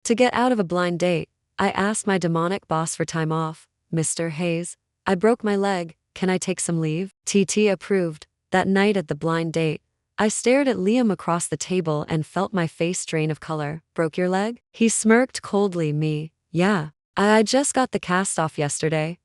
To get out of a blind date, I asked my demonic boss for time off. Mr. Hayes, I broke my leg, can I take some leave? TT approved. That night at the blind date, I stared at Liam across the table and felt my face drain of color. Broke your leg? He smirked coldly. Me, yeah. I just got the cast off yesterday.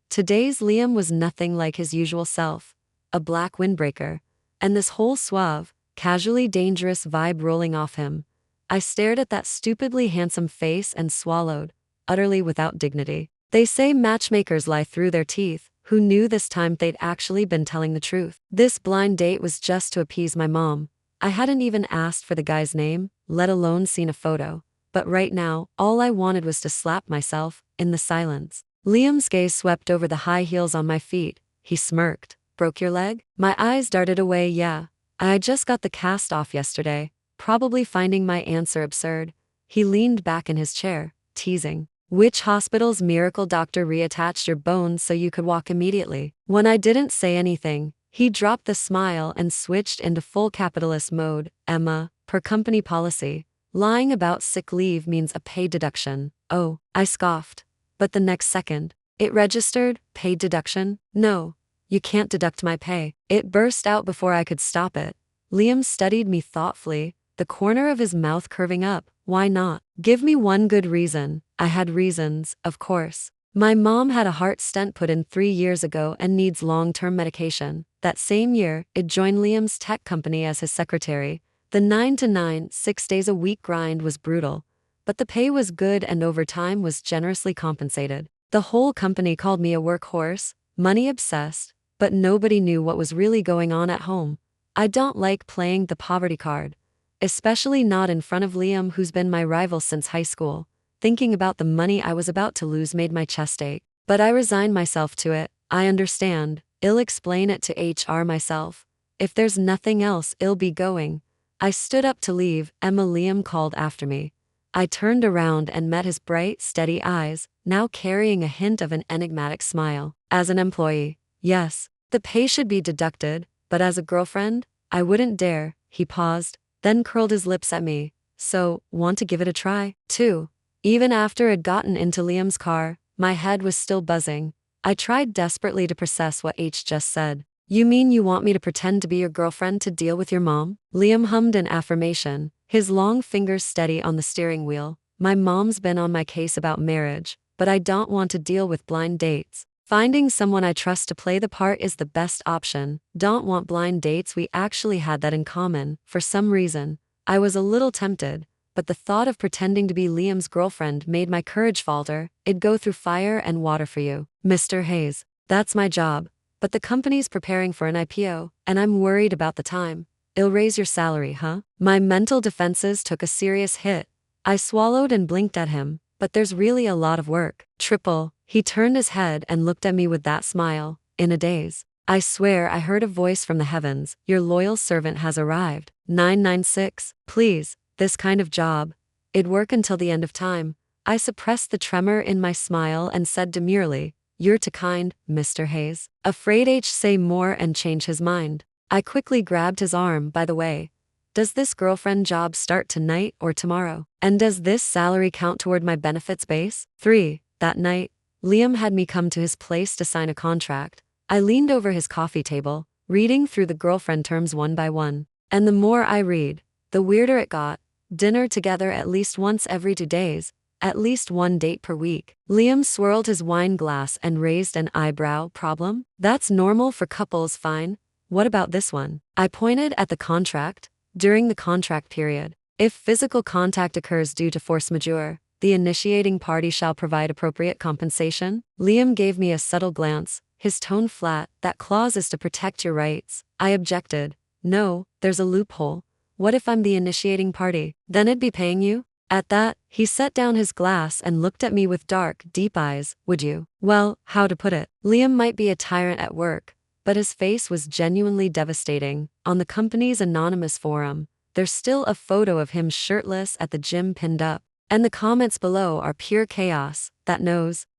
Today's Liam was nothing like his usual self. A black windbreaker. And this whole suave, casually dangerous vibe rolling off him. I stared at that stupidly handsome face and swallowed, utterly without dignity. They say matchmakers lie through their teeth. Who knew this time they'd actually been telling the truth? This blind date was just to appease my mom. I hadn't even asked for the guy's name, let alone seen a photo. But right now, all I wanted was to slap myself, in the silence. Liam's gaze swept over the high heels on my feet. He smirked. Broke your leg? My eyes darted away. Yeah. I just got the cast off yesterday, probably finding my answer absurd. He leaned back in his chair, teasing. Which hospital's miracle doctor reattached your bones so you could walk immediately? When I didn't say anything, he dropped the smile and switched into full capitalist mode. Emma, per company policy, lying about sick leave means a pay deduction. Oh, I scoffed. But the next second, it registered, paid deduction? No, you can't deduct my pay. It burst out before I could stop it. Liam studied me thoughtfully, the corner of his mouth curving up. Why not? Give me one good reason. I had reasons, of course. My mom had a heart stent put in 3 years ago and needs long-term medication. That same year, it joined Liam's tech company as his secretary. The 9 to 9, 6 days a week grind was brutal, but the pay was good and overtime was generously compensated. The whole company called me a workhorse, money obsessed, but nobody knew what was really going on at home. I don't like playing the poverty card. Especially not in front of Liam, who's been my rival since high school. Thinking about the money I was about to lose made my chest ache. But I resigned myself to it. I understand. I'll explain it to HR myself. If there's nothing else, I'll be going. I stood up to leave. Liam called after me. I turned around and met his bright, steady eyes, now carrying a hint of an enigmatic smile. As an employee, yes, the pay should be deducted, but as a girlfriend, I wouldn't dare. He paused, then curled his lips at me. So, want to give it a try? Too. Even after I'd gotten into Liam's car, my head was still buzzing. I tried desperately to process what H just said. You mean you want me to pretend to be your girlfriend to deal with your mom? Liam hummed an affirmation, his long fingers steady on the steering wheel. My mom's been on my case about marriage, but I don't want to deal with blind dates. Finding someone I trust to play the part is the best option. Don't want blind dates. We actually had that in common. For some reason, I was a little tempted, but the thought of pretending to be Liam's girlfriend made my courage falter. It'd go through fire and water for you, Mr. Hayes. That's my job. But the company's preparing for an IPO, and I'm worried about the time. It'll raise your salary, huh? My mental defenses took a serious hit. I swallowed and blinked at him, but there's really a lot of work. Triple. He turned his head and looked at me with that smile, in a daze. I swear I heard a voice from the heavens. Your loyal servant has arrived. 996. Please, this kind of job. It'd work until the end of time. I suppressed the tremor in my smile and said demurely, you're too kind, Mr. Hayes. Afraid H say more and change his mind. I quickly grabbed his arm. By the way, does this girlfriend job start tonight or tomorrow? And does this salary count toward my benefits base? 3. That night, Liam had me come to his place to sign a contract. I leaned over his coffee table, reading through the girlfriend terms one by one. And the more I read, the weirder it got. Dinner together at least once every 2 days, at least 1 date per week. Liam swirled his wine glass and raised an eyebrow. Problem? That's normal for couples, fine. What about this one? I pointed at the contract. During the contract period, if physical contact occurs due to force majeure, the initiating party shall provide appropriate compensation. Liam gave me a subtle glance, his tone flat. That clause is to protect your rights. I objected. No, there's a loophole. What if I'm the initiating party? Then I'd be paying you? At that, he set down his glass and looked at me with dark, deep eyes. Would you? Well, how to put it? Liam might be a tyrant at work, but his face was genuinely devastating. On the company's anonymous forum, there's still a photo of him shirtless at the gym pinned up. And the comments below are pure chaos. That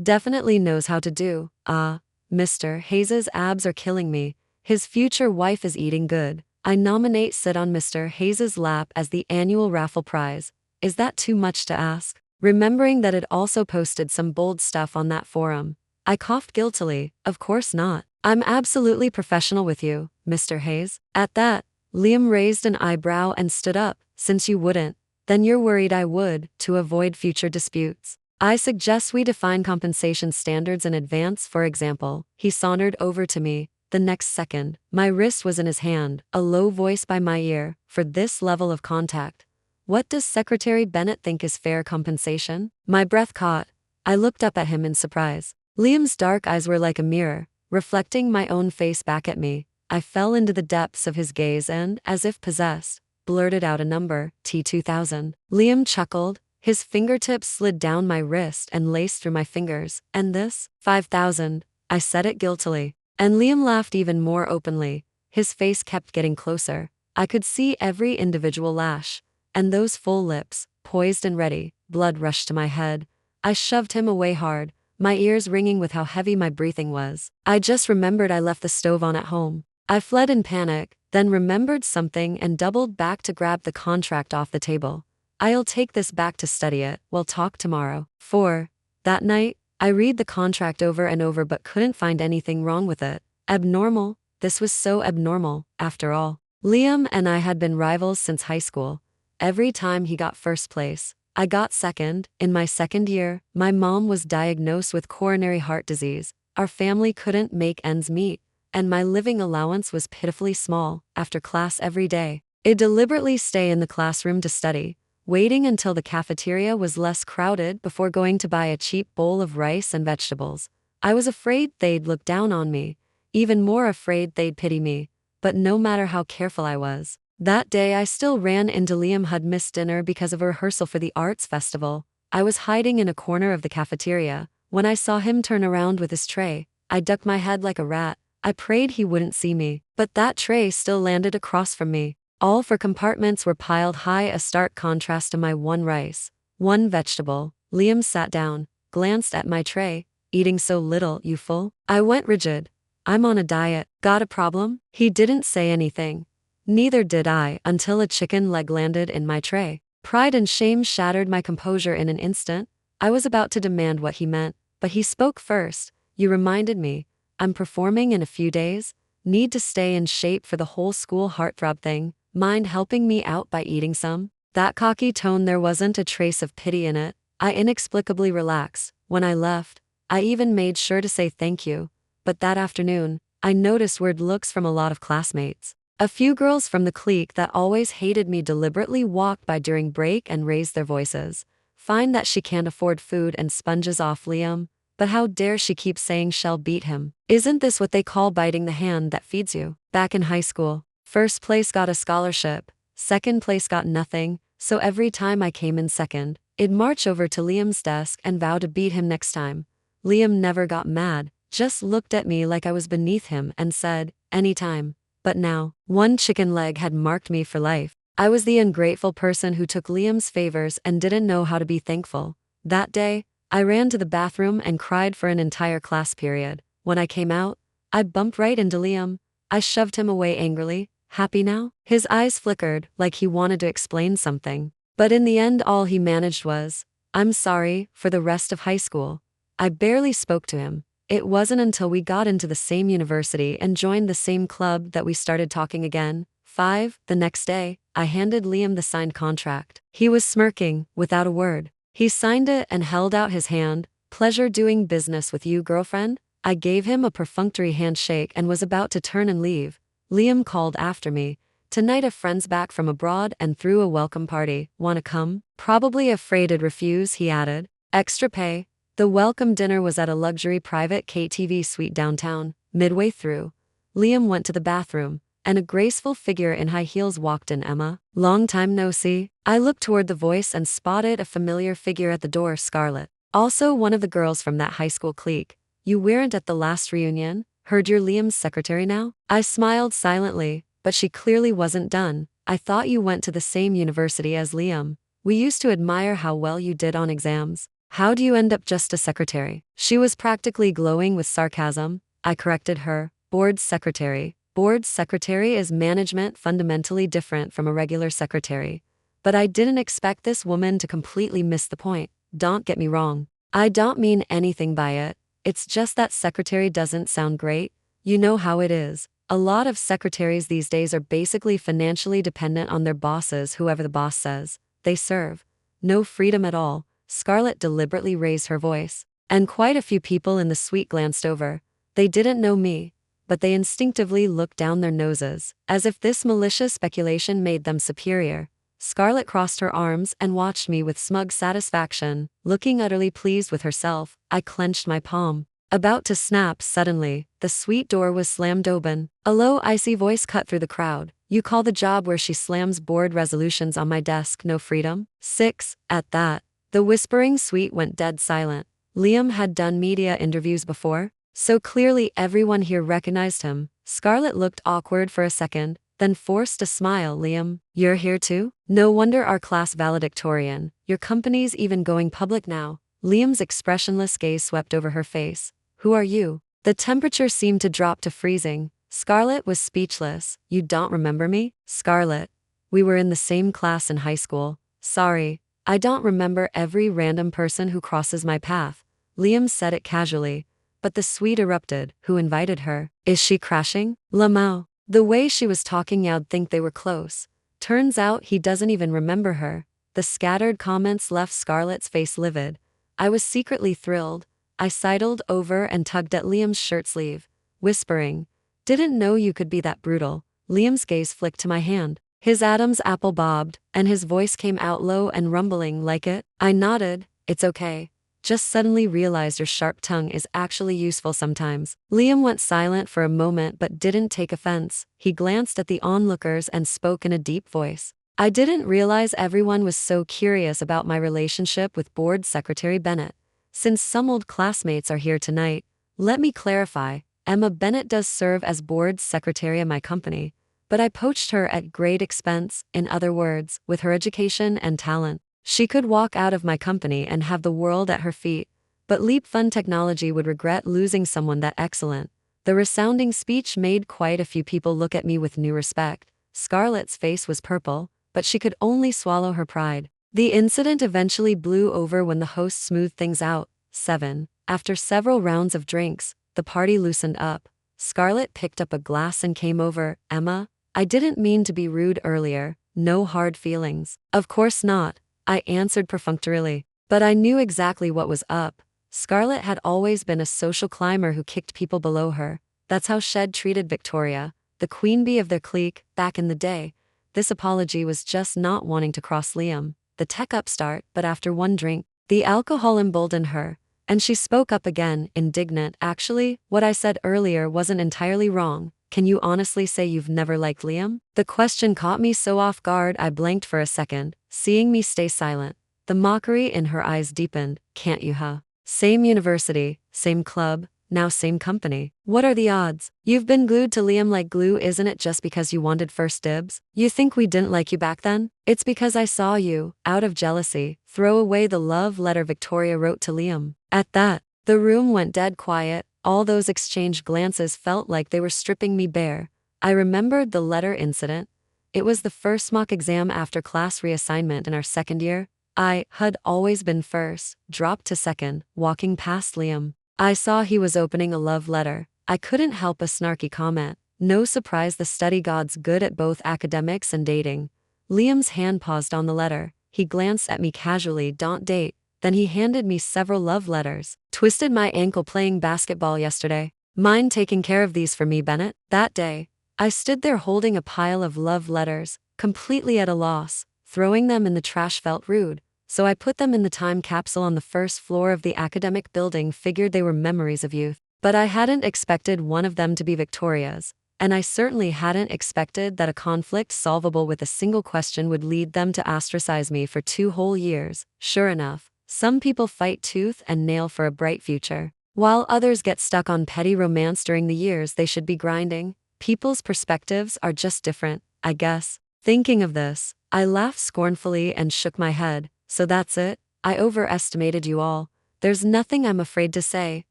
definitely knows how to do. Mr. Hayes's abs are killing me. His future wife is eating good. I nominate sit on Mr. Hayes's lap as the annual raffle prize. Is that too much to ask? Remembering that it also posted some bold stuff on that forum, I coughed guiltily. Of course not. I'm absolutely professional with you, Mr. Hayes. At that, Liam raised an eyebrow and stood up. Since you wouldn't, then you're worried I would, to avoid future disputes. I suggest we define compensation standards in advance. For example, he sauntered over to me. The next second, my wrist was in his hand, a low voice by my ear. For this level of contact, what does Secretary Bennett think is fair compensation? My breath caught. I looked up at him in surprise. Liam's dark eyes were like a mirror, reflecting my own face back at me. I fell into the depths of his gaze and, as if possessed, blurted out a number, T2000. Liam chuckled. His fingertips slid down my wrist and laced through my fingers. And this? 5,000. I said it guiltily. And Liam laughed even more openly. His face kept getting closer. I could see every individual lash. And those full lips, poised and ready. Blood rushed to my head. I shoved him away hard, my ears ringing with how heavy my breathing was. I just remembered I left the stove on at home. I fled in panic, then remembered something and doubled back to grab the contract off the table. I'll take this back to study it. We'll talk tomorrow. 4. That night, I read the contract over and over but couldn't find anything wrong with it. Abnormal. This was so abnormal, after all. Liam and I had been rivals since high school. Every time he got first place, I got second. In my second year, my mom was diagnosed with coronary heart disease. Our family couldn't make ends meet, and my living allowance was pitifully small. After class every day, I'd deliberately stay in the classroom to study, waiting until the cafeteria was less crowded before going to buy a cheap bowl of rice and vegetables. I was afraid they'd look down on me, even more afraid they'd pity me. But no matter how careful I was, that day I still ran into Liam. Had missed dinner because of a rehearsal for the arts festival. I was hiding in a corner of the cafeteria. When I saw him turn around with his tray, I ducked my head like a rat. I prayed he wouldn't see me, but that tray still landed across from me. All 4 compartments were piled high, a stark contrast to my one rice, one vegetable. Liam sat down, glanced at my tray. Eating so little, you full? I went rigid. I'm on a diet. Got a problem? He didn't say anything. Neither did I until a chicken leg landed in my tray. Pride and shame shattered my composure in an instant. I was about to demand what he meant, but he spoke first. You reminded me. I'm performing in a few days. Need to stay in shape for the whole school heartthrob thing. Mind helping me out by eating some? That cocky tone, there wasn't a trace of pity in it. I inexplicably relaxed. When I left, I even made sure to say thank you. But that afternoon, I noticed weird looks from a lot of classmates. A few girls from the clique that always hated me deliberately walked by during break and raised their voices. Fine that she can't afford food and sponges off Liam, but how dare she keep saying she'll beat him? Isn't this what they call biting the hand that feeds you? Back in high school, first place got a scholarship, second place got nothing, so every time I came in second, I'd march over to Liam's desk and vow to beat him next time. Liam never got mad, just looked at me like I was beneath him and said, anytime. But now, one chicken leg had marked me for life. I was the ungrateful person who took Liam's favors and didn't know how to be thankful. That day, I ran to the bathroom and cried for an entire class period. When I came out, I bumped right into Liam. I shoved him away angrily. Happy now? His eyes flickered like he wanted to explain something. But in the end, all he managed was, I'm sorry, for the rest of high school. I barely spoke to him. It wasn't until we got into the same university and joined the same club that we started talking again. 5. The next day, I handed Liam the signed contract. He was smirking, without a word. He signed it and held out his hand. Pleasure doing business with you, girlfriend. I gave him a perfunctory handshake and was about to turn and leave. Liam called after me. Tonight a friend's back from abroad and threw a welcome party. Wanna come? Probably afraid I'd refuse, he added. Extra pay. The welcome dinner was at a luxury private KTV suite downtown. Midway through, Liam went to the bathroom, and a graceful figure in high heels walked in. Emma, long time no see. I looked toward the voice and spotted a familiar figure at the door. Scarlett, also one of the girls from that high school clique. You weren't at the last reunion? Heard you're Liam's secretary now? I smiled silently, but she clearly wasn't done. I thought you went to the same university as Liam. We used to admire how well you did on exams. How do you end up just a secretary? She was practically glowing with sarcasm. I corrected her. Board secretary. Board secretary is management, fundamentally different from a regular secretary. But I didn't expect this woman to completely miss the point. Don't get me wrong. I don't mean anything by it. It's just that secretary doesn't sound great. You know how it is. A lot of secretaries these days are basically financially dependent on their bosses, whoever the boss says. They serve. No freedom at all. Scarlett deliberately raised her voice. And quite a few people in the suite glanced over. They didn't know me, but they instinctively looked down their noses, as if this malicious speculation made them superior. Scarlett crossed her arms and watched me with smug satisfaction. Looking utterly pleased with herself, I clenched my palm. About to snap, suddenly, the suite door was slammed open. A low, icy voice cut through the crowd. You call the job where she slams board resolutions on my desk no freedom? 6. At that, the whispering suite went dead silent. Liam had done media interviews before, so clearly everyone here recognized him. Scarlett looked awkward for a second, then forced a smile. Liam, you're here too? No wonder our class valedictorian. Your company's even going public now. Liam's expressionless gaze swept over her face. Who are you? The temperature seemed to drop to freezing. Scarlett was speechless. You don't remember me? Scarlett. We were in the same class in high school. Sorry, I don't remember every random person who crosses my path. Liam said it casually, but the suite erupted. Who invited her? Is she crashing? Lamau. The way she was talking, you'd think they were close. Turns out he doesn't even remember her. The scattered comments left Scarlett's face livid. I was secretly thrilled. I sidled over and tugged at Liam's shirt sleeve, whispering, Didn't know you could be that brutal. Liam's gaze flicked to my hand. His Adam's apple bobbed, and his voice came out low and rumbling. Like it? I nodded. It's okay. Just suddenly realized your sharp tongue is actually useful sometimes. Liam went silent for a moment but didn't take offense. He glanced at the onlookers and spoke in a deep voice. I didn't realize everyone was so curious about my relationship with Board Secretary Bennett. Since some old classmates are here tonight, let me clarify. Emma Bennett does serve as board secretary of my company, but I poached her at great expense. In other words, with her education and talent, she could walk out of my company and have the world at her feet, but Leap Fun Technology would regret losing someone that excellent. The resounding speech made quite a few people look at me with new respect. Scarlett's face was purple, but she could only swallow her pride. The incident eventually blew over when the host smoothed things out. 7. After several rounds of drinks, the party loosened up. Scarlett picked up a glass and came over. Emma, I didn't mean to be rude earlier. No hard feelings. Of course not, I answered perfunctorily. But I knew exactly what was up. Scarlett had always been a social climber who kicked people below her. That's how Shed treated Victoria, the queen bee of their clique, back in the day. This apology was just not wanting to cross Liam, the tech upstart, but after one drink, the alcohol emboldened her, and she spoke up again, indignant. Actually, what I said earlier wasn't entirely wrong. Can you honestly say you've never liked Liam? The question caught me so off guard I blanked for a second, seeing me stay silent. The mockery in her eyes deepened. Can't you, huh? Same university, same club, now same company. What are the odds? You've been glued to Liam like glue. Isn't it just because you wanted first dibs? You think we didn't like you back then? It's because I saw you, out of jealousy, throw away the love letter Victoria wrote to Liam. At that, the room went dead quiet. All those exchanged glances felt like they were stripping me bare. I remembered the letter incident. It was the first mock exam after class reassignment in our second year. I had always been first, dropped to second, walking past Liam. I saw he was opening a love letter. I couldn't help a snarky comment. No surprise the study god's good at both academics and dating. Liam's hand paused on the letter. He glanced at me casually. Don't date. Then he handed me several love letters. Twisted my ankle playing basketball yesterday. Mind taking care of these for me, Bennett? That day, I stood there holding a pile of love letters, completely at a loss. Throwing them in the trash felt rude, so I put them in the time capsule on the first floor of the academic building. Figured they were memories of youth. But I hadn't expected one of them to be Victoria's, and I certainly hadn't expected that a conflict solvable with a single question would lead them to ostracize me for 2 whole years. Sure enough, some people fight tooth and nail for a bright future, while others get stuck on petty romance during the years they should be grinding. People's perspectives are just different, I guess. Thinking of this, I laughed scornfully and shook my head. So that's it? I overestimated you all. There's nothing I'm afraid to say.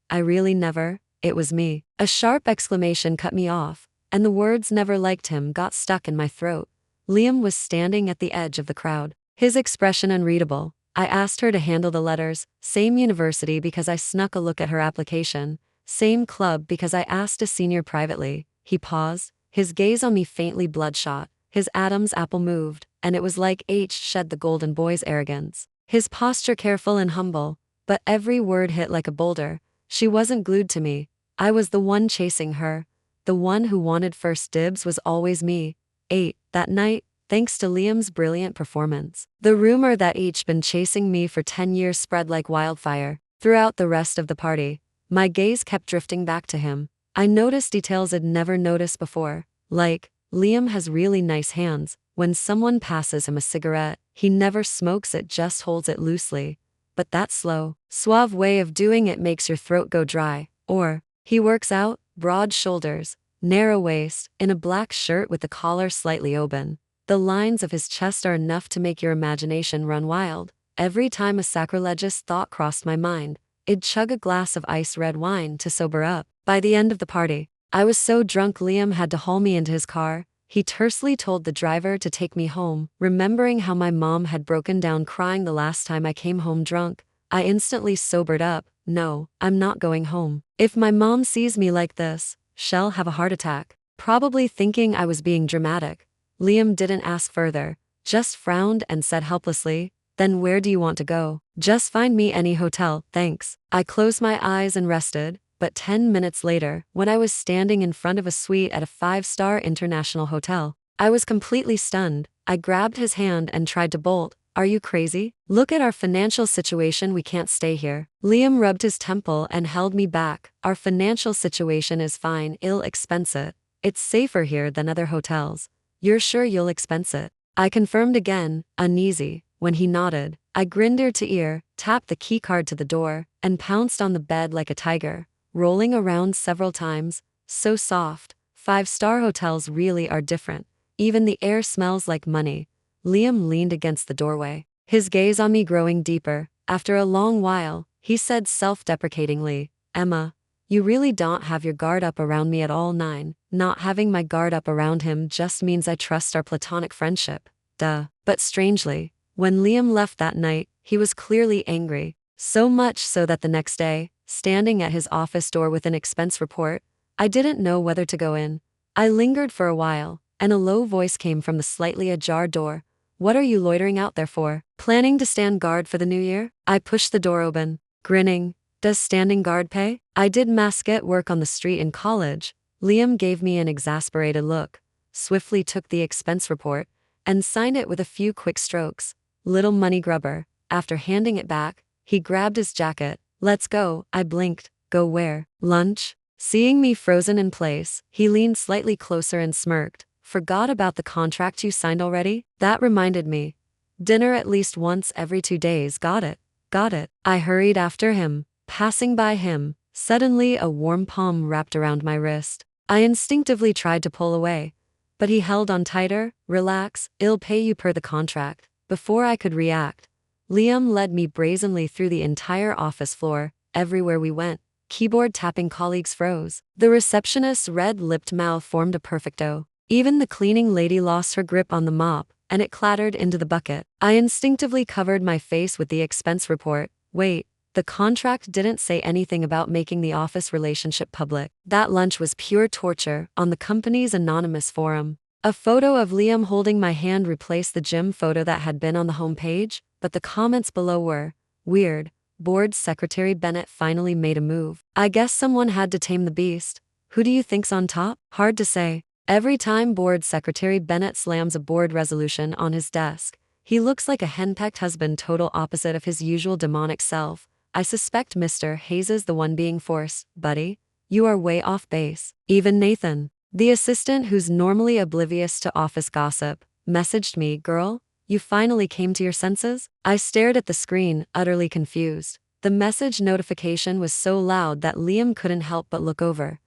I really never. It was me. A sharp exclamation cut me off, and the words "never liked him" got stuck in my throat. Liam was standing at the edge of the crowd. his expression unreadable. I asked her to handle the letters, same university because I snuck a look at her application, same club because I asked a senior privately. He paused, his gaze on me faintly bloodshot. His Adam's apple moved, and it was like H shed the golden boy's arrogance. His posture careful and humble, but every word hit like a boulder. She wasn't glued to me. I was the one chasing her. The one who wanted first dibs was always me. 8. That night, thanks to Liam's brilliant performance, the rumor that H been chasing me for 10 years spread like wildfire. Throughout the rest of the party, my gaze kept drifting back to him. I noticed details I'd never noticed before, like, Liam has really nice hands. When someone passes him a cigarette, he never smokes it, just holds it loosely. But that slow, suave way of doing it makes your throat go dry. Or, he works out, broad shoulders, narrow waist, in a black shirt with the collar slightly open. The lines of his chest are enough to make your imagination run wild. Every time a sacrilegious thought crossed my mind, I'd chug a glass of ice red wine to sober up. By the end of the party, I was so drunk Liam had to haul me into his car. He tersely told the driver to take me home. Remembering how my mom had broken down crying the last time I came home drunk, I instantly sobered up. No, I'm not going home. If my mom sees me like this, she'll have a heart attack. Probably thinking I was being dramatic. Liam didn't ask further, just frowned and said helplessly, "Then where do you want to go?" "Just find me any hotel, thanks." I closed my eyes and rested. But 10 minutes later, when I was standing in front of a suite at a 5-star international hotel, I was completely stunned. I grabbed his hand and tried to bolt. "Are you crazy? Look at our financial situation, we can't stay here." Liam rubbed his temple and held me back. "Our financial situation is fine, I'll expense it. It's safer here than other hotels. You're sure you'll expense it?" I confirmed again, uneasy. When he nodded, I grinned ear to ear, tapped the keycard to the door, and pounced on the bed like a tiger, rolling around several times. So soft. 5-star hotels really are different. Even the air smells like money. Liam leaned against the doorway, his gaze on me growing deeper. After a long while, he said self-deprecatingly, "Emma, you really don't have your guard up around me at all." 9. Not having my guard up around him just means I trust our platonic friendship. Duh. But strangely, when Liam left that night, he was clearly angry. So much so that the next day, standing at his office door with an expense report, I didn't know whether to go in. I lingered for a while, and a low voice came from the slightly ajar door. "What are you loitering out there for? Planning to stand guard for the new year?" I pushed the door open, grinning. "Does standing guard pay? I did mascot work on the street in college." Liam gave me an exasperated look, swiftly took the expense report, and signed it with a few quick strokes. Little money grubber. After handing it back, he grabbed his jacket. "Let's go." I blinked. "Go where?" "Lunch." Seeing me frozen in place, he leaned slightly closer and smirked. "Forgot about the contract you signed already?" That reminded me. "Dinner at least once every 2 days, got it?" "Got it." I hurried after him, passing by him. Suddenly a warm palm wrapped around my wrist. I instinctively tried to pull away, but he held on tighter. "Relax, I'll pay you per the contract." Before I could react, Liam led me brazenly through the entire office floor. Everywhere we went, keyboard tapping colleagues froze. The receptionist's red-lipped mouth formed a perfect O. Even the cleaning lady lost her grip on the mop, and it clattered into the bucket. I instinctively covered my face with the expense report. Wait, the contract didn't say anything about making the office relationship public. That lunch was pure torture. On the company's anonymous forum, a photo of Liam holding my hand replaced the gym photo that had been on the homepage, but the comments below were weird. Board Secretary Bennett finally made a move. I guess someone had to tame the beast. Who do you think's on top? Hard to say. Every time Board Secretary Bennett slams a board resolution on his desk, he looks like a henpecked husband, total opposite of his usual demonic self. I suspect Mr. Hayes is the one being forced. Buddy, you are way off base. Even Nathan, the assistant who's normally oblivious to office gossip, messaged me, "Girl, you finally came to your senses?" I stared at the screen, utterly confused. The message notification was so loud that Liam couldn't help but look over.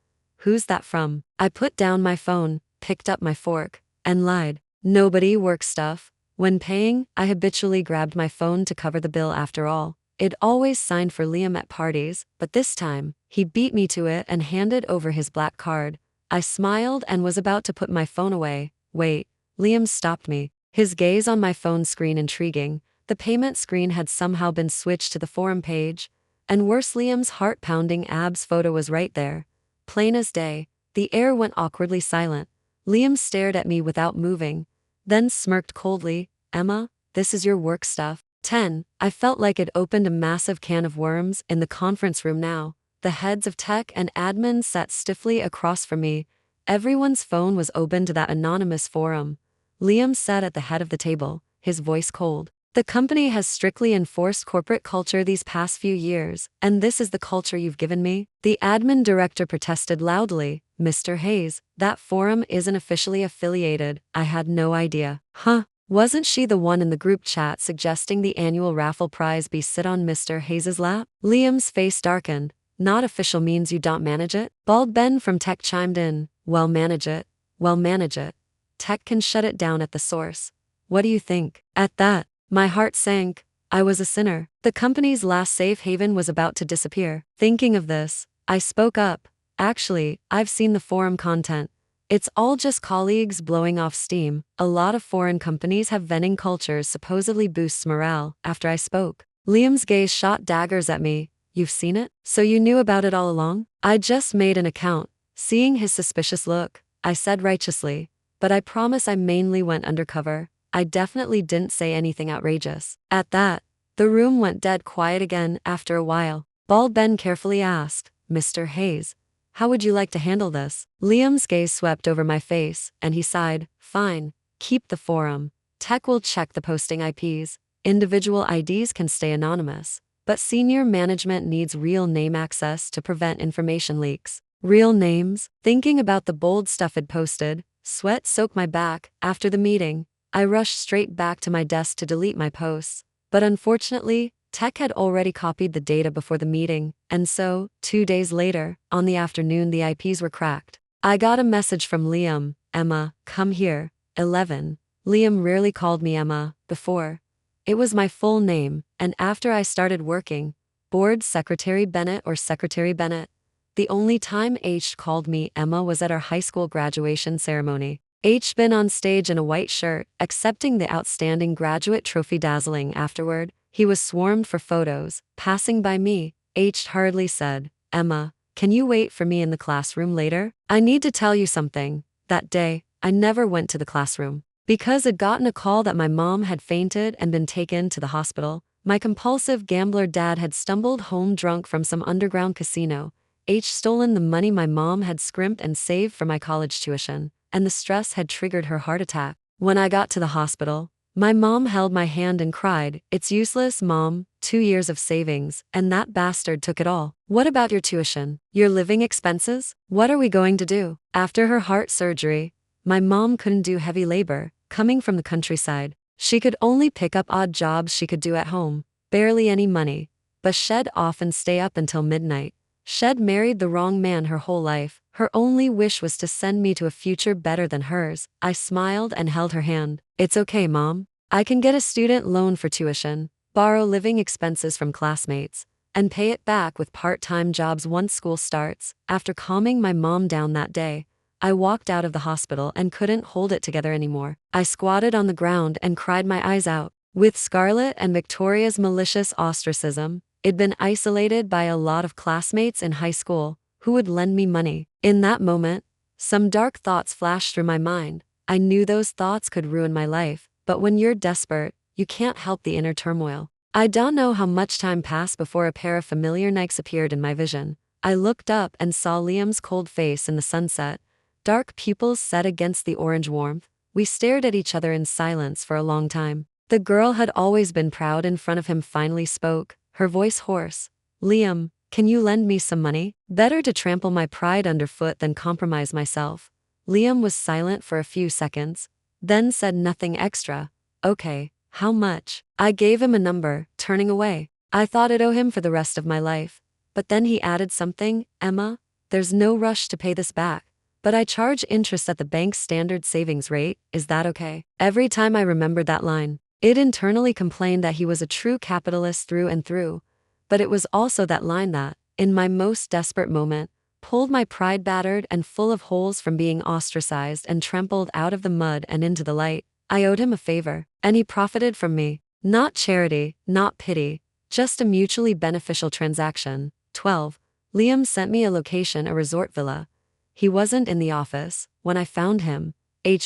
"Who's that from?" I put down my phone, picked up my fork, and lied. "Nobody, work stuff." When paying, I habitually grabbed my phone to cover the bill. After all, I'd always signed for Liam at parties, but this time, he beat me to it and handed over his black card. I smiled and was about to put my phone away. "Wait." Liam stopped me. his gaze on my phone screen intriguing. The payment screen had somehow been switched to the forum page. And worse, Liam's heart-pounding abs photo was right there. Plain as day. The air went awkwardly silent. Liam stared at me without moving, then smirked coldly. Emma, this is your work stuff. 10. I felt like it opened a massive can of worms in the conference room now. The heads of tech and admin sat stiffly across from me. Everyone's phone was open to that anonymous forum. Liam sat at the head of the table, his voice cold. The company has strictly enforced corporate culture these past few years, and this is the culture you've given me? The admin director protested loudly. Mr. Hayes, that forum isn't officially affiliated. I had no idea. Huh? Wasn't she the one in the group chat suggesting the annual raffle prize be sit on Mr. Hayes's lap? Liam's face darkened. Not official means you don't manage it? Bald Ben from Tech chimed in. Well, manage it. Well, manage it. Tech can shut it down at the source. What do you think? At that, my heart sank. I was a sinner. The company's last safe haven was about to disappear. Thinking of this, I spoke up. Actually, I've seen the forum content. It's all just colleagues blowing off steam. A lot of foreign companies have vending cultures supposedly boosts morale. After I spoke, Liam's gaze shot daggers at me. You've seen it? So you knew about it all along? I just made an account. Seeing his suspicious look, I said righteously, but I promise I mainly went undercover. I definitely didn't say anything outrageous. At that, the room went dead quiet again. After a while, Bald Ben carefully asked, Mr. Hayes, how would you like to handle this? Liam's gaze swept over my face, and he sighed. Fine, keep the forum. Tech will check the posting IPs. Individual IDs can stay anonymous, but senior management needs real name access to prevent information leaks. Real names? Thinking about the bold stuff it posted, sweat soaked my back. After the meeting, I rushed straight back to my desk to delete my posts, but unfortunately, Tech had already copied the data before the meeting, and so, 2 days later, on the afternoon the IPs were cracked. I got a message from Liam. Emma, come here. 11. Liam rarely called me Emma before. It was my full name, and after I started working, Board Secretary Bennett or Secretary Bennett. The only time H called me Emma was at our high school graduation ceremony. H been on stage in a white shirt, accepting the outstanding graduate trophy. Dazzling. Afterward, he was swarmed for photos. Passing by me, H hurriedly said, Emma, can you wait for me in the classroom later? I need to tell you something. That day, I never went to the classroom. Because I'd gotten a call that my mom had fainted and been taken to the hospital. My compulsive gambler dad had stumbled home drunk from some underground casino. H stolen the money my mom had scrimped and saved for my college tuition, and the stress had triggered her heart attack. When I got to the hospital, my mom held my hand and cried, It's useless, Mom, 2 years of savings, and that bastard took it all. What about your tuition? Your living expenses? What are we going to do? After her heart surgery, my mom couldn't do heavy labor, coming from the countryside. She could only pick up odd jobs she could do at home, barely any money, but she'd often stay up until midnight. She'd married the wrong man her whole life. Her only wish was to send me to a future better than hers. I smiled and held her hand. It's okay, Mom. I can get a student loan for tuition, borrow living expenses from classmates, and pay it back with part-time jobs once school starts. After calming my mom down that day, I walked out of the hospital and couldn't hold it together anymore. I squatted on the ground and cried my eyes out. With Scarlett and Victoria's malicious ostracism, I'd been isolated by a lot of classmates in high school who would lend me money. In that moment, some dark thoughts flashed through my mind. I knew those thoughts could ruin my life, but when you're desperate, you can't help the inner turmoil. I don't know how much time passed before a pair of familiar Nikes appeared in my vision. I looked up and saw Liam's cold face in the sunset, dark pupils set against the orange warmth. We stared at each other in silence for a long time. The girl had always been proud in front of him finally spoke, her voice hoarse. Liam, can you lend me some money? Better to trample my pride underfoot than compromise myself. Liam was silent for a few seconds, then said nothing extra. Okay, how much? I gave him a number, turning away. I thought I'd owe him for the rest of my life. But then he added something, Emma, there's no rush to pay this back. But I charge interest at the bank's standard savings rate, is that okay? Every time I remembered that line, it internally complained that he was a true capitalist through and through. But it was also that line that, in my most desperate moment, pulled my pride battered and full of holes from being ostracized and trampled out of the mud and into the light. I owed him a favor, and he profited from me. Not charity, not pity, just a mutually beneficial transaction. 12. Liam sent me a location, a resort villa. He wasn't in the office when I found him.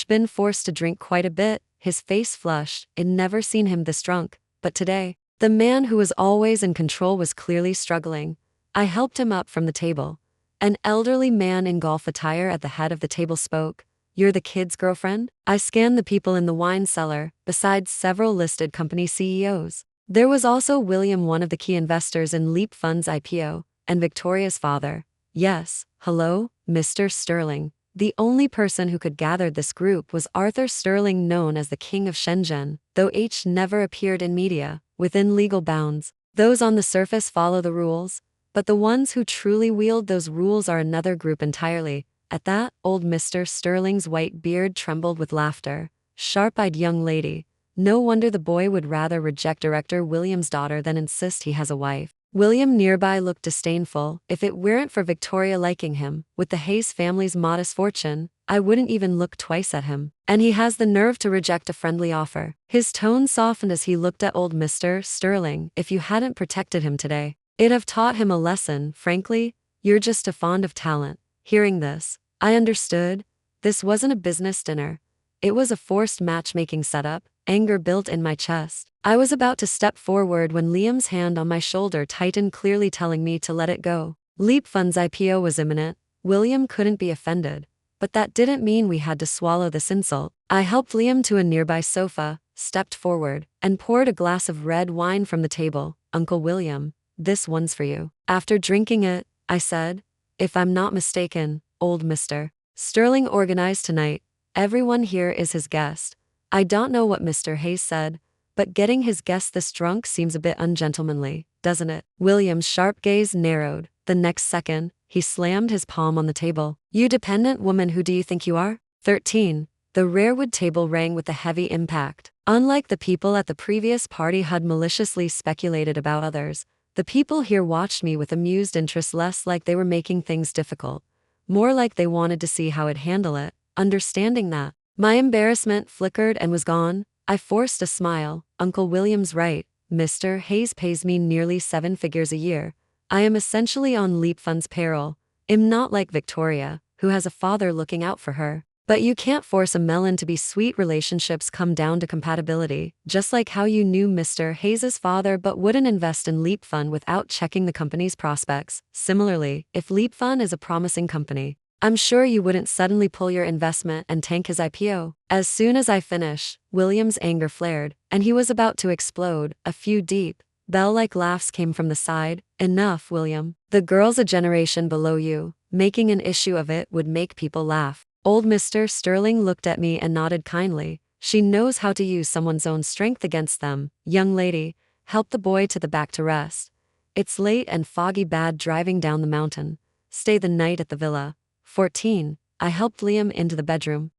Been forced to drink quite a bit, his face flushed. I'd never seen him this drunk, but today, the man who was always in control was clearly struggling. I helped him up from the table. An elderly man in golf attire at the head of the table spoke. "You're the kid's girlfriend?" I scanned the people in the wine cellar, besides several listed company CEOs. There was also William, one of the key investors in Leap Fund's IPO, and Victoria's father. Yes, hello, Mr. Sterling. The only person who could gather this group was Arthur Sterling, known as the King of Shenzhen, though H never appeared in media, within legal bounds. Those on the surface follow the rules, but the ones who truly wield those rules are another group entirely. At that, old Mr. Sterling's white beard trembled with laughter. Sharp-eyed young lady. No wonder the boy would rather reject Director William's daughter than insist he has a wife. William nearby looked disdainful. If it weren't for Victoria liking him, with the Hayes family's modest fortune, I wouldn't even look twice at him. And he has the nerve to reject a friendly offer. His tone softened as he looked at old Mr. Sterling. If you hadn't protected him today, it'd have taught him a lesson. Frankly, you're just too fond of talent. Hearing this, I understood. This wasn't a business dinner. It was a forced matchmaking setup. Anger built in my chest. I was about to step forward when Liam's hand on my shoulder tightened, clearly telling me to let it go. Leap Fund's IPO was imminent. William couldn't be offended. But that didn't mean we had to swallow this insult. I helped Liam to a nearby sofa, stepped forward, and poured a glass of red wine from the table. "Uncle William, this one's for you." After drinking it, I said, "If I'm not mistaken, old Mr. Sterling organized tonight. Everyone here is his guest." I don't know what Mr. Hayes said, but getting his guest this drunk seems a bit ungentlemanly, doesn't it? William's sharp gaze narrowed. The next second, he slammed his palm on the table. "You dependent woman, who do you think you are?" 13. The rarewood table rang with a heavy impact. Unlike the people at the previous party who'd maliciously speculated about others, the people here watched me with amused interest, less like they were making things difficult, more like they wanted to see how I'd handle it. Understanding that, my embarrassment flickered and was gone. I forced a smile. "Uncle William's right. Mr. Hayes pays me nearly 7 figures a year. I am essentially on Leap Fund's payroll. I'm not like Victoria, who has a father looking out for her. But you can't force a melon to be sweet. Relationships come down to compatibility, just like how you knew Mr. Hayes's father but wouldn't invest in Leap Fund without checking the company's prospects. Similarly, if Leap Fund is a promising company, I'm sure you wouldn't suddenly pull your investment and tank his IPO." As soon as I finished, William's anger flared, and he was about to explode. A few deep, bell-like laughs came from the side. "Enough, William. The girl's a generation below you. Making an issue of it would make people laugh." Old Mr. Sterling looked at me and nodded kindly. "She knows how to use someone's own strength against them. Young lady, help the boy to the back to rest. It's late and foggy, bad driving down the mountain. Stay the night at the villa." 14. I helped Liam into the bedroom.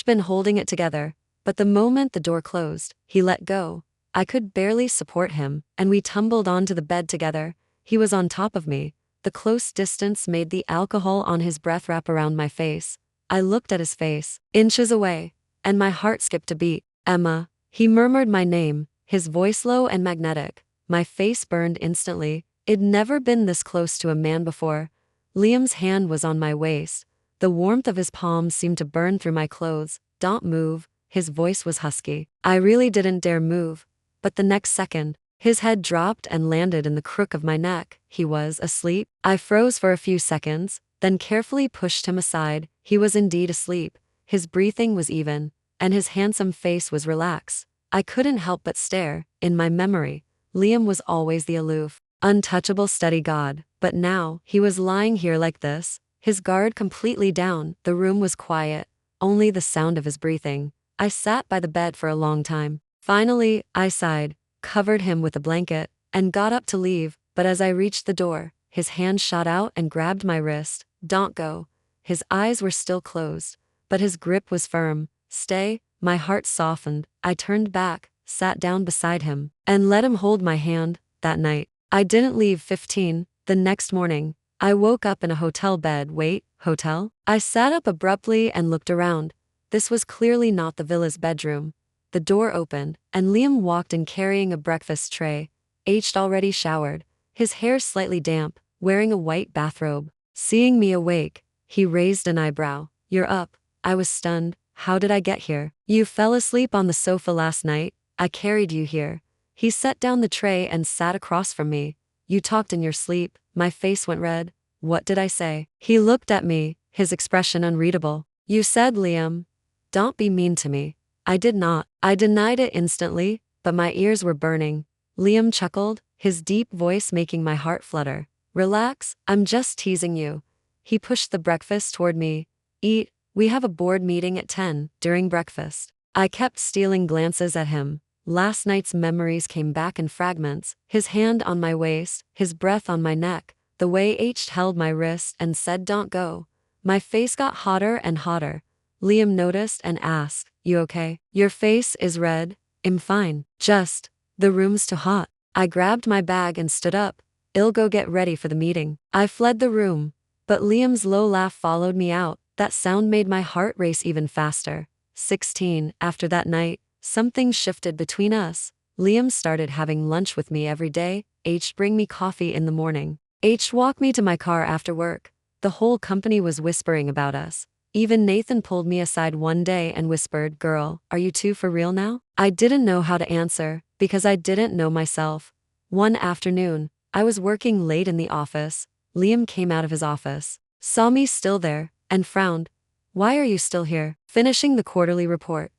Been holding it together, but the moment the door closed, he let go. I could barely support him, and we tumbled onto the bed together. He was on top of me. The close distance made the alcohol on his breath wrap around my face. I looked at his face, inches away, and my heart skipped a beat. "Emma." He murmured my name, his voice low and magnetic. My face burned instantly. It'd never been this close to a man before. Liam's hand was on my waist. The warmth of his palm seemed to burn through my clothes. "Don't move." His voice was husky. I really didn't dare move. But the next second, his head dropped and landed in the crook of my neck. He was asleep. I froze for a few seconds, then carefully pushed him aside. He was indeed asleep. His breathing was even, and his handsome face was relaxed. I couldn't help but stare. In my memory, Liam was always the aloof, untouchable steady god, but now, he was lying here like this, his guard completely down. The room was quiet, only the sound of his breathing. I sat by the bed for a long time. Finally, I sighed, covered him with a blanket, and got up to leave, but as I reached the door, his hand shot out and grabbed my wrist. "Don't go." His eyes were still closed, but his grip was firm. "Stay." My heart softened. I turned back, sat down beside him, and let him hold my hand. That night, I didn't leave. 15. The next morning, I woke up in a hotel bed. Wait, hotel? I sat up abruptly and looked around. This was clearly not the villa's bedroom. the door opened, and Liam walked in carrying a breakfast tray, aged already showered, his hair slightly damp, wearing a white bathrobe. Seeing me awake, he raised an eyebrow. "You're up." I was stunned. "How did I get here?" "You fell asleep on the sofa last night. I carried you here." He set down the tray and sat across from me. "You talked in your sleep." My face went red. "What did I say?" He looked at me, his expression unreadable. "You said, Liam, don't be mean to me." I did not. I denied it instantly, but my ears were burning. Liam chuckled, his deep voice making my heart flutter. "Relax, I'm just teasing you." He pushed the breakfast toward me. "Eat, we have a board meeting at 10, during breakfast." I kept stealing glances at him. Last night's memories came back in fragments, his hand on my waist, his breath on my neck, the way H held my wrist and said don't go. My face got hotter and hotter. Liam noticed and asked, "You okay?" "Your face is red." "I'm fine. Just, the room's too hot." I grabbed my bag and stood up. "I'll go get ready for the meeting." I fled the room, but Liam's low laugh followed me out. That sound made my heart race even faster. 16. After that night, something shifted between us. Liam started having lunch with me every day. H bring me coffee in the morning. H walk me to my car after work. The whole company was whispering about us. Even Nathan pulled me aside one day and whispered, "Girl, are you two for real now?" I didn't know how to answer, because I didn't know myself. One afternoon, I was working late in the office. Liam came out of his office, saw me still there, and frowned. "Why are you still here?" "Finishing the quarterly report.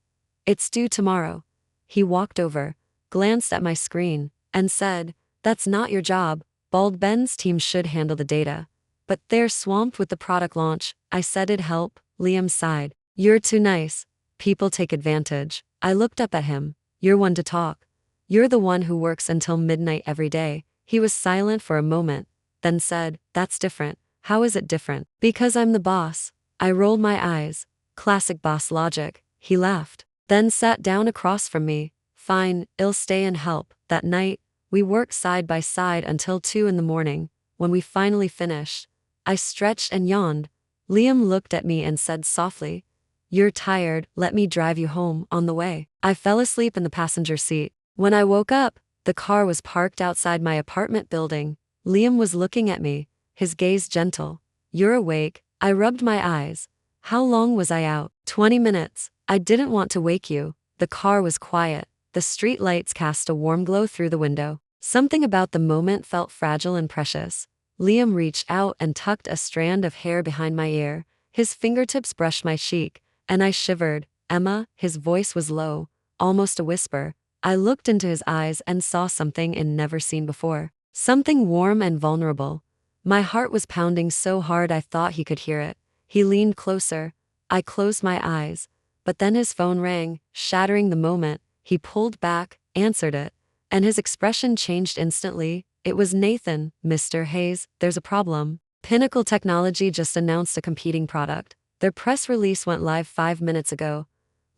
It's due tomorrow." He walked over, glanced at my screen, and said, "That's not your job. Bald Ben's team should handle the data." "But they're swamped with the product launch." I said it'd help. Liam sighed. "You're too nice. People take advantage." I looked up at him. "You're one to talk. You're the one who works until midnight every day." He was silent for a moment, then said, "That's different." "How is it different?" "Because I'm the boss." I rolled my eyes. Classic boss logic. He laughed, then sat down across from me. "Fine, I'll stay and help." That night, we worked side by side until 2 in the morning. When we finally finished, I stretched and yawned. Liam looked at me and said softly, "You're tired, let me drive you home." On the way, I fell asleep in the passenger seat. When I woke up, the car was parked outside my apartment building. Liam was looking at me, his gaze gentle. "You're awake." I rubbed my eyes. "How long was I out?" 20 minutes. I didn't want to wake you. The car was quiet. The street lights cast a warm glow through the window. Something about the moment felt fragile and precious. Liam reached out and tucked a strand of hair behind my ear. His fingertips brushed my cheek, and I shivered. "Emma," his voice was low, almost a whisper. I looked into his eyes and saw something I'd never seen before. Something warm and vulnerable. My heart was pounding so hard I thought he could hear it. He leaned closer. I closed my eyes. But then his phone rang, shattering the moment. He pulled back, answered it, and his expression changed instantly. It was Nathan. "Mr. Hayes, there's a problem. Pinnacle Technology just announced a competing product. Their press release went live 5 minutes ago."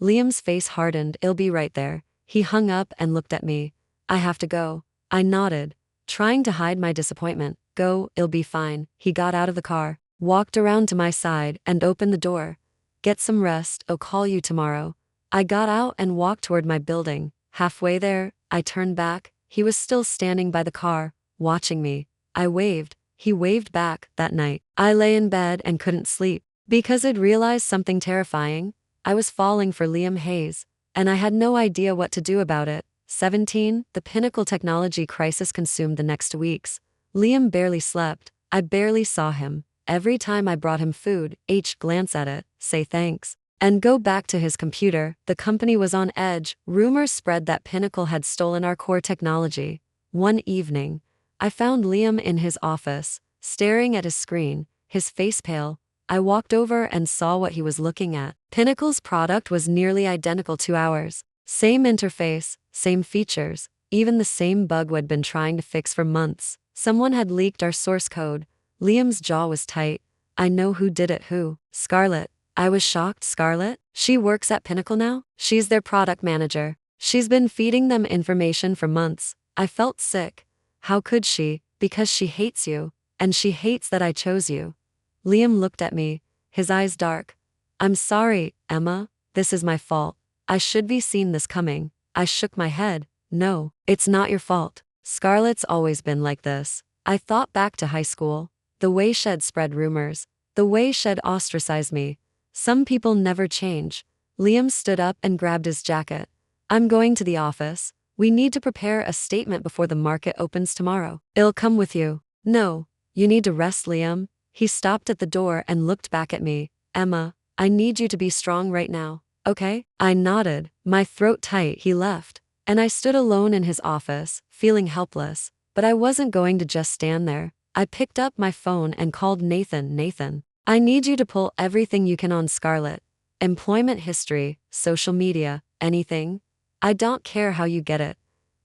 Liam's face hardened. "I'll be right there." He hung up and looked at me. "I have to go." I nodded, trying to hide my disappointment. "Go, it'll be fine." He got out of the car, walked around to my side, and opened the door. "Get some rest, I'll call you tomorrow." I got out and walked toward my building. Halfway there, I turned back. He was still standing by the car, watching me. I waved. He waved back. That night, I lay in bed and couldn't sleep, because I'd realized something terrifying. I was falling for Liam Hayes, and I had no idea what to do about it. 17. The Pinnacle Technology crisis consumed the next weeks. Liam barely slept. I barely saw him. Every time I brought him food, H glance at it, say thanks, and go back to his computer. The company was on edge. Rumors spread that Pinnacle had stolen our core technology. One evening, I found Liam in his office, staring at his screen, his face pale. I walked over and saw what he was looking at. Pinnacle's product was nearly identical to ours. Same interface, same features, even the same bug we'd been trying to fix for months. Someone had leaked our source code. Liam's jaw was tight. "I know who did it." "Who?" "Scarlett." I was shocked. "Scarlett? She works at Pinnacle now?" "She's their product manager. She's been feeding them information for months." I felt sick. "How could she?" "Because she hates you. And she hates that I chose you." Liam looked at me, his eyes dark. "I'm sorry, Emma. This is my fault. I should be seen this coming. I shook my head. No, it's not your fault. Scarlett's always been like this. I thought back to high school. The way she'd spread rumors. The way she'd ostracize me. Some people never change. Liam stood up and grabbed his jacket. I'm going to the office. We need to prepare a statement before the market opens tomorrow. I'll come with you. No, you need to rest, Liam. He stopped at the door and looked back at me. Emma, I need you to be strong right now, okay? I nodded, my throat tight. He left, and I stood alone in his office, feeling helpless. But I wasn't going to just stand there. I picked up my phone and called Nathan. Nathan, I need you to pull everything you can on Scarlett. Employment history, social media, anything. I don't care how you get it.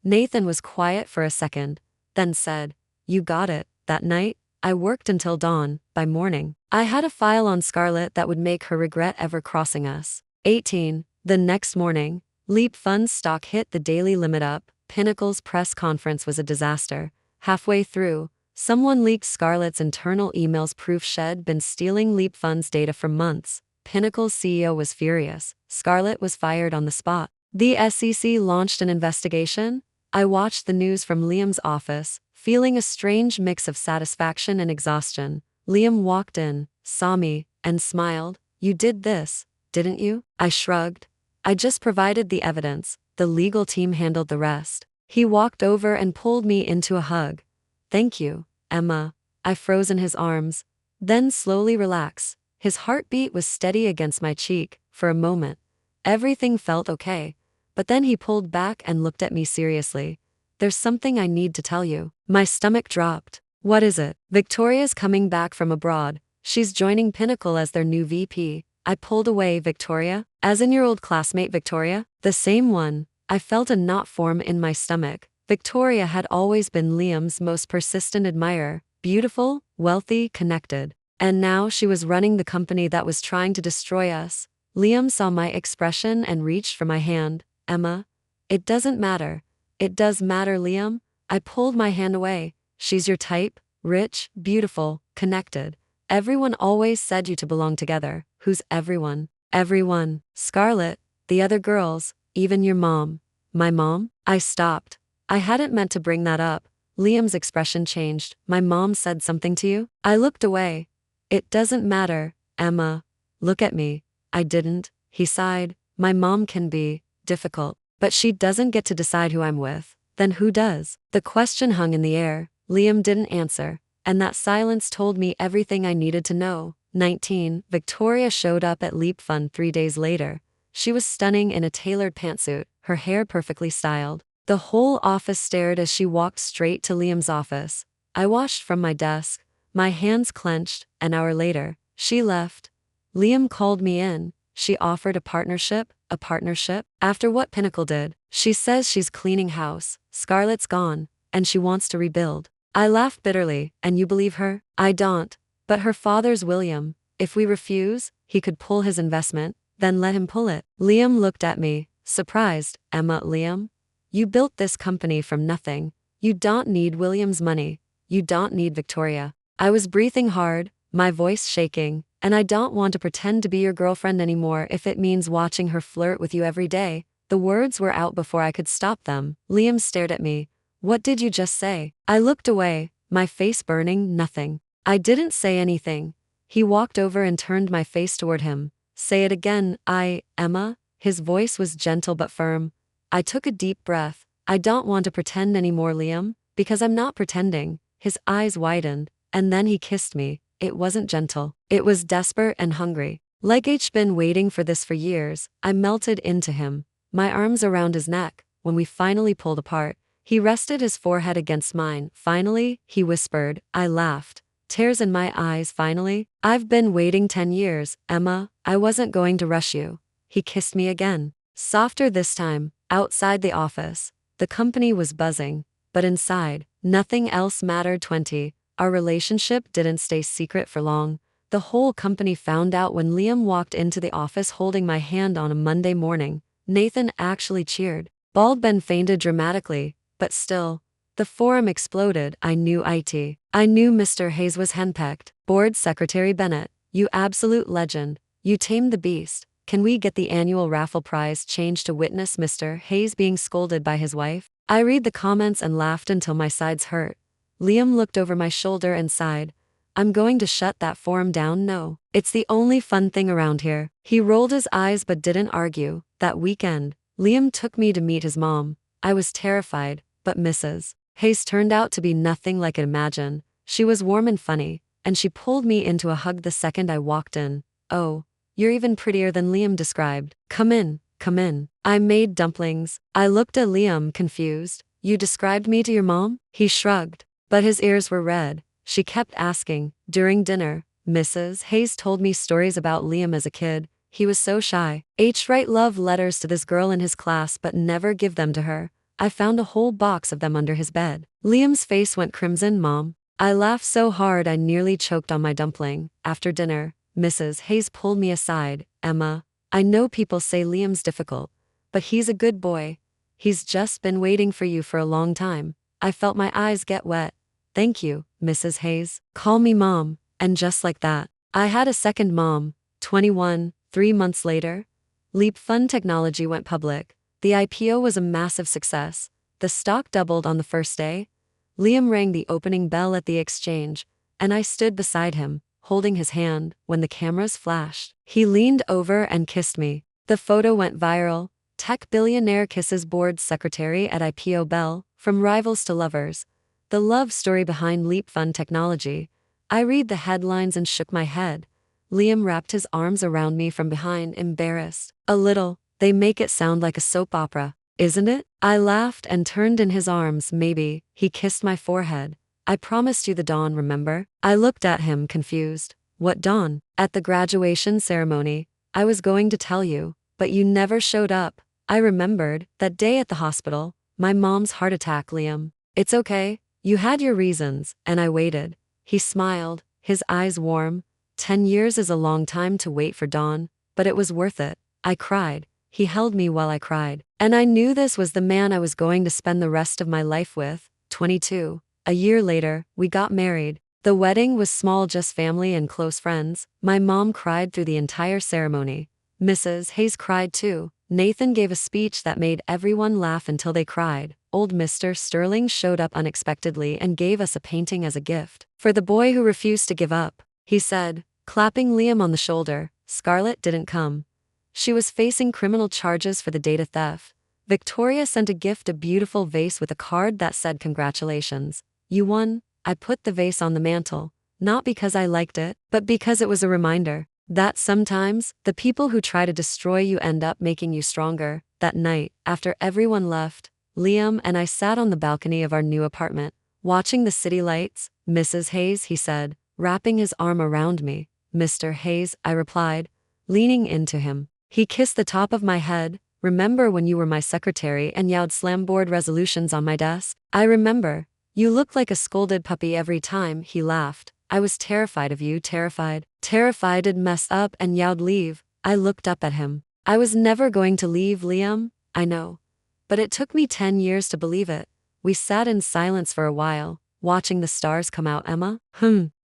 Nathan was quiet for a second, then said, You got it. That night, I worked until dawn. By morning, I had a file on Scarlett that would make her regret ever crossing us. 18. The next morning, Leap Fund's stock hit the daily limit up. Pinnacle's press conference was a disaster. Halfway through, someone leaked Scarlett's internal emails, proof she'd been stealing Leap Fund's data for months. Pinnacle's CEO was furious. Scarlett was fired on the spot. The SEC launched an investigation. I watched the news from Liam's office, feeling a strange mix of satisfaction and exhaustion. Liam walked in, saw me, and smiled. You did this, didn't you? I shrugged. I just provided the evidence. The legal team handled the rest. He walked over and pulled me into a hug. Thank you, Emma. I froze in his arms, then slowly relaxed. His heartbeat was steady against my cheek. For a moment, everything felt okay. But then he pulled back and looked at me seriously. There's something I need to tell you. My stomach dropped. What is it? Victoria's coming back from abroad. She's joining Pinnacle as their new VP. I pulled away. Victoria? As in your old classmate Victoria? The same one. I felt a knot form in my stomach. Victoria had always been Liam's most persistent admirer. Beautiful, wealthy, connected. And now she was running the company that was trying to destroy us. Liam saw my expression and reached for my hand. Emma, it doesn't matter. It does matter, Liam. I pulled my hand away. She's your type, rich, beautiful, connected. Everyone always said you to belong together. Who's everyone? Everyone. Scarlett, the other girls, even your mom. My mom? I stopped. I hadn't meant to bring that up. Liam's expression changed. My mom said something to you? I looked away. It doesn't matter, Emma. Look at me. I didn't. He sighed. My mom can be difficult, but she doesn't get to decide who I'm with. Then who does? The question hung in the air. Liam didn't answer, and that silence told me everything I needed to know. 19. Victoria showed up at Leap Fund 3 days later. She was stunning in a tailored pantsuit, her hair perfectly styled. The whole office stared as she walked straight to Liam's office. I watched from my desk, my hands clenched. An hour later, she left. Liam called me in. She offered a partnership. A partnership? After what Pinnacle did? She says she's cleaning house. Scarlett's gone, and she wants to rebuild. I laughed bitterly. And you believe her? I don't. But her father's William. If we refuse, he could pull his investment. Then let him pull it. Liam looked at me, surprised. Emma, Liam? You built this company from nothing. You don't need William's money. You don't need Victoria. I was breathing hard, my voice shaking. And I don't want to pretend to be your girlfriend anymore if it means watching her flirt with you every day. The words were out before I could stop them. Liam stared at me. What did you just say? I looked away, my face burning. Nothing. I didn't say anything. He walked over and turned my face toward him. Say it again. Emma? His voice was gentle but firm. I took a deep breath. I don't want to pretend anymore, Liam, because I'm not pretending. His eyes widened, and then he kissed me. It wasn't gentle. It was desperate and hungry. Like I'd been waiting for this for years, I melted into him, my arms around his neck. When we finally pulled apart, he rested his forehead against mine. Finally, he whispered. I laughed. Tears in my eyes. Finally, I've been waiting 10 years, Emma. I wasn't going to rush you. He kissed me again. Softer this time. Outside the office, the company was buzzing, but inside, nothing else mattered. 20. Our relationship didn't stay secret for long. The whole company found out when Liam walked into the office holding my hand on a Monday morning. Nathan actually cheered. Bald Ben fainted dramatically, but still. The forum exploded. I knew IT. I knew Mr. Hayes was henpecked. Board Secretary Bennett, you absolute legend. You tamed the beast. Can we get the annual raffle prize changed to witness Mr. Hayes being scolded by his wife? I read the comments and laughed until my sides hurt. Liam looked over my shoulder and sighed. I'm going to shut that forum down. No. It's the only fun thing around here. He rolled his eyes but didn't argue. That weekend, Liam took me to meet his mom. I was terrified, but Mrs. Hayes turned out to be nothing like I imagined. She was warm and funny, and she pulled me into a hug the second I walked in. Oh, you're even prettier than Liam described. Come in, come in. I made dumplings. I looked at Liam, confused. You described me to your mom? He shrugged, but his ears were red. She kept asking. During dinner, Mrs. Hayes told me stories about Liam as a kid. He was so shy. Write love letters to this girl in his class but never give them to her. I found a whole box of them under his bed. Liam's face went crimson. Mom. I laughed so hard I nearly choked on my dumpling. After dinner, Mrs. Hayes pulled me aside. Emma, I know people say Liam's difficult, but he's a good boy. He's just been waiting for you for a long time. I felt my eyes get wet. Thank you, Mrs. Hayes. Call me Mom. And just like that, I had a second mom. 21, 3 months later. Leap Fund Technology went public. The IPO was a massive success. The stock doubled on the first day. Liam rang the opening bell at the exchange, and I stood beside him, holding his hand. When the cameras flashed, he leaned over and kissed me. The photo went viral. Tech billionaire kisses board secretary at IPO bell. From rivals to lovers. The love story behind Leap Fund Technology. I read the headlines and shook my head. Liam wrapped his arms around me from behind, embarrassed. A little. They make it sound like a soap opera, isn't it? I laughed and turned in his arms. Maybe. He kissed my forehead. I promised you the dawn, remember? I looked at him, confused. What dawn? At the graduation ceremony. I was going to tell you, but you never showed up. I remembered that day at the hospital. My mom's heart attack. Liam. It's okay. You had your reasons, and I waited. He smiled, his eyes warm. 10 years is a long time to wait for dawn, but it was worth it. I cried. He held me while I cried. And I knew this was the man I was going to spend the rest of my life with. 22. A year later, we got married. The wedding was small, just family and close friends. My mom cried through the entire ceremony. Mrs. Hayes cried too. Nathan gave a speech that made everyone laugh until they cried. Old Mr. Sterling showed up unexpectedly and gave us a painting as a gift. For the boy who refused to give up, he said, clapping Liam on the shoulder. Scarlett didn't come. She was facing criminal charges for the data theft. Victoria sent a gift, a beautiful vase with a card that said congratulations. You won. I put the vase on the mantle, not because I liked it, but because it was a reminder that sometimes, the people who try to destroy you end up making you stronger. That night, after everyone left, Liam and I sat on the balcony of our new apartment, watching the city lights. Mrs. Hayes, he said, wrapping his arm around me. Mr. Hayes, I replied, leaning into him. He kissed the top of my head. Remember when you were my secretary and yelled slam board resolutions on my desk? I remember. You looked like a scolded puppy every time. He laughed. I was terrified of you, terrified. Terrified I'd mess up and yelled leave. I looked up at him. I was never going to leave, Liam. I know. But it took me 10 years to believe it. We sat in silence for a while, watching the stars come out. Emma?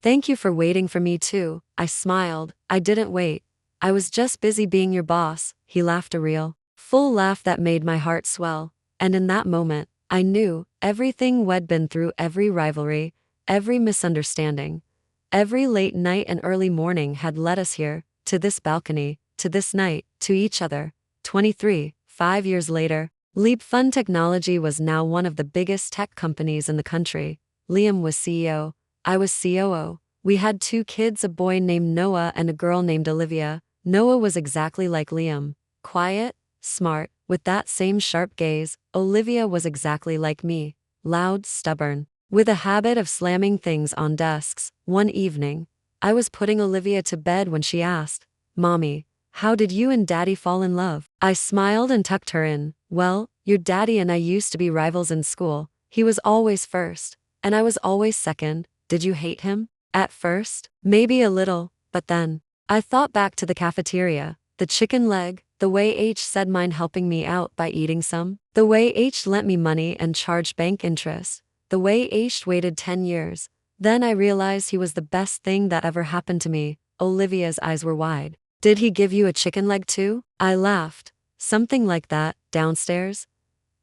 Thank you for waiting for me too. I smiled. I didn't wait. I was just busy being your boss. He laughed, a real, full laugh that made my heart swell. And in that moment, I knew everything we'd been through, every rivalry, every misunderstanding, every late night and early morning had led us here, to this balcony, to this night, to each other. 23, 5 years later, Leap Fund Technology was now one of the biggest tech companies in the country. Liam was CEO. I was COO. We had 2 kids, a boy named Noah and a girl named Olivia. Noah was exactly like Liam. Quiet, smart, with that same sharp gaze. Olivia was exactly like me. Loud, stubborn, with a habit of slamming things on desks. One evening, I was putting Olivia to bed when she asked, Mommy, how did you and Daddy fall in love? I smiled and tucked her in. Well, your daddy and I used to be rivals in school. He was always first, and I was always second. Did you hate him? At first, maybe a little, but then, I thought back to the cafeteria, the chicken leg, the way H said mind helping me out by eating some, the way H lent me money and charged bank interest, the way H waited 10 years. Then I realized he was the best thing that ever happened to me. Olivia's eyes were wide. Did he give you a chicken leg too? I laughed. Something like that, downstairs.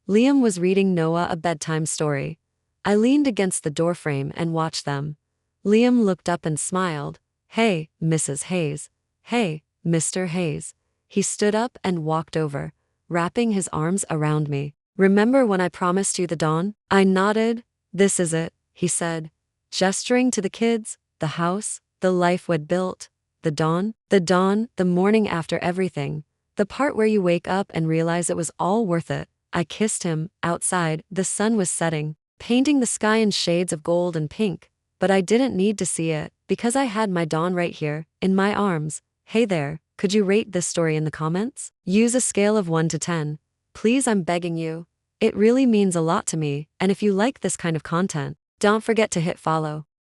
Liam was reading Noah a bedtime story. I leaned against the doorframe and watched them. Liam looked up and smiled. Hey, Mrs. Hayes. Hey, Mr. Hayes. He stood up and walked over, wrapping his arms around me. Remember when I promised you the dawn? I nodded. This is it, he said, gesturing to the kids, the house, the life we'd built. The dawn, the morning after everything. The part where you wake up and realize it was all worth it. I kissed him. Outside, the sun was setting, painting the sky in shades of gold and pink. But I didn't need to see it, because I had my dawn right here, in my arms. Hey there, could you rate this story in the comments? Use a scale of 1 to 10. Please, I'm begging you. It really means a lot to me, and if you like this kind of content, don't forget to hit follow.